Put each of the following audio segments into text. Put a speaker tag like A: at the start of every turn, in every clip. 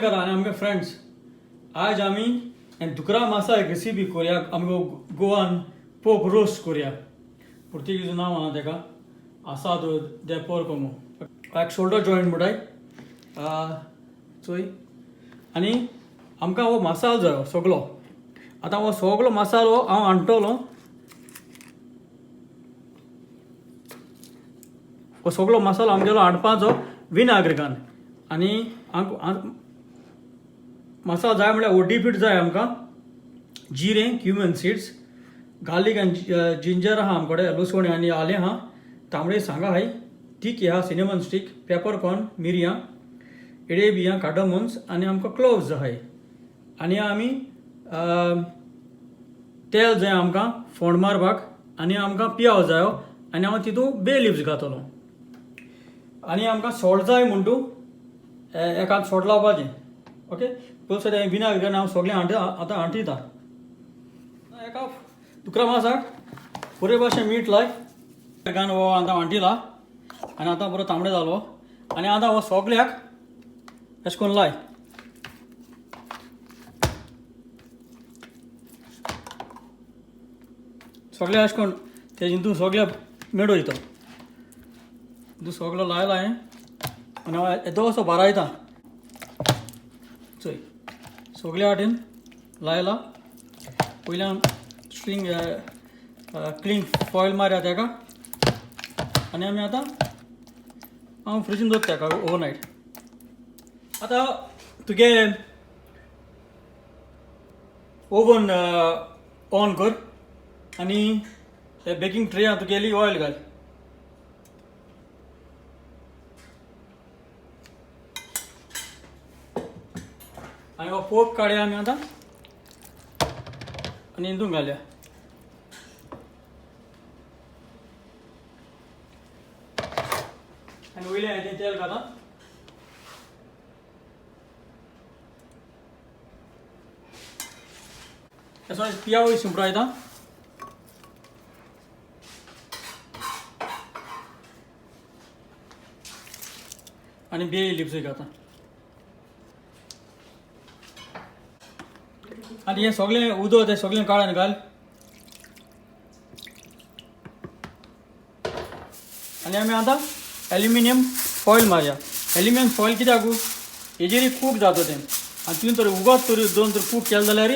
A: करा आनी आमगे फ्रेंड्स आज आमी दुकरा मासा एक रेसिपी करूया आमगो गोवान पोक रोस्ट करूया पुर्तुगीज नांव आहा तेका आसादो दे पोर्कोमो एक शोल्डर जॉइंट म्हणटाय चोय आनी आमकां हो मसालो जायो सगळो आतां हो सगळो मसालो हांव हाडटलो हो सगळो मसालो आमगेलो हाडपाचो विनाग्रिकान आनी मसालो जाय म्हळ्यार ओडी पीठ जाय आमकां जिरें क्युमन सीड्स गार्लीक आनी जिंजर आहा आमचे कडेन लसण आनी आलें आहा तांबडे सांगा हाय टिकी आहा सिनेमन स्टीक पेपरकॉर्न मिरयां इडे बियां कार्डमम्स आनी आमकां क्लोव्स जाय आनी आमी तेल जाय आमकां फोंड मारपाक आनी आमकां पियाव जायो आनी हांव तितून बे लिव्स घातलो आनी आमकां सॉल्ट जाय म्हणटू एकाद सॉल्ट लावपाचें ओके पयलीं सद्या विनाग्रिकान हांव सगळें आतां हांठयता एका दुकरा मासाक बरे भाशेन मीठ लाय विनाग्रिकान हो आतां हांठयला आनी आतां बरो तांबडो जालो आनी आतां हो सगळ्याक अशें करून लाय सगळें अशें करून तेजे तूं सगळें मेळो येता तूं सगळो लायला हांवें आनी हांव येदो असो भरायता चोय सगळ्या वाटेन लायला पयल्यान स्ट्रींग क्लीन फॉयल मारया तेका आनी आमी आतां हांव फ्रिजीन दवरता तेका ओवरनायट आतां तुगे ओवन ऑन कर आनी हे बेकिंग ट्रेया तुगेली ऑयल घाल आनी हो पोप काडया आमी आतां आनी हितून घालया आनी वयल्या हेजें तेल घाला असो पियाव शिंपडायता आनी बे लिप्स घाता आनी हें सगळें उदक तें सगळें काड आनी घाल आनी आमी आतां एल्युमिनियम फॉयल मारया एल्युमिनियम फॉयल कित्याक हेजेर कूक जाता तें आनी तुवें तर उगत तर दोन तर कूक केलें जाल्यार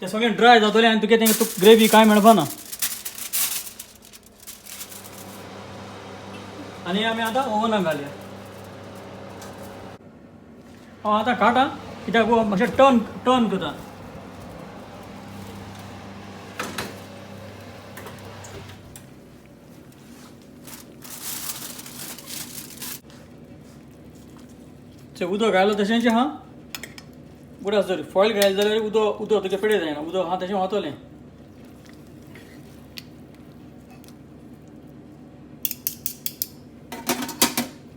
A: तें सगळें ड्राय जातलें आनी तुका तें ग्रेवी कांय मेळपाना आनी आमी आतां ओवनाक घालया हांव आतां काटा कित्याक मातशें टर्न करता उदक घायलो तशेंच आहा बरें आसा जर फॉयल घायलें जाल्यार उदक तुगे पेडे जायना उदक आहा तशें वतलें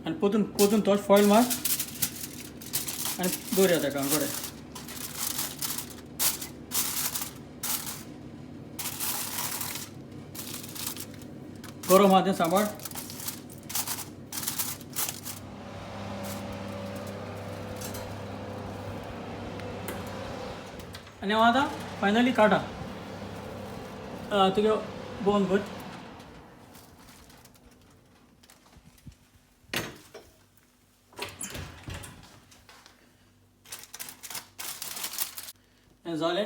A: आनी पोतून तोच फॉयल मार आनी दवरया तेका कडेन गरम आहा तें सांबाळ आनी हांव आतां फायनली काडा तुगे बंद कर हें जालें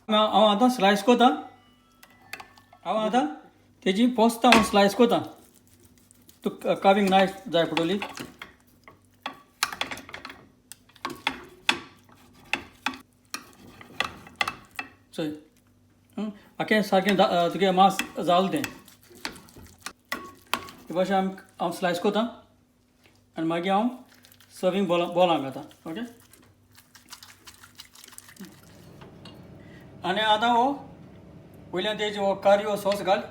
A: हांव आतां स्लायस कोता हांव आतां तेजी पोस्तां हांव स्लायस कोता तुका काविंग नायफ जाय पडटली चोय आखें सारकें तुगे मांस जालें तें हे भाशेन हांव स्लायस कोता आनी मागीर हांव सर्वींग बॉलांक घाता ओके आनी आतां हो वयल्यान तेजी हो कारी हो सॉस घाल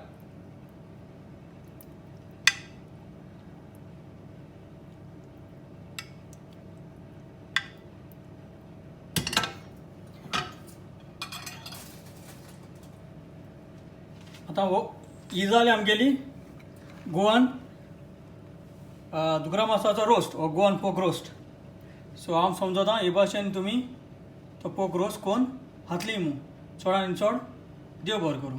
A: आतां ही जाली आमगेली गोवन दुकरा मासाचो रोस्ट हो गोवन पोक रोस्ट. सो हांव समजता हे भाशेन तुमी तो पोक रोस्ट कोन्न हातली मू चड आनी चड. देव बरें करूं.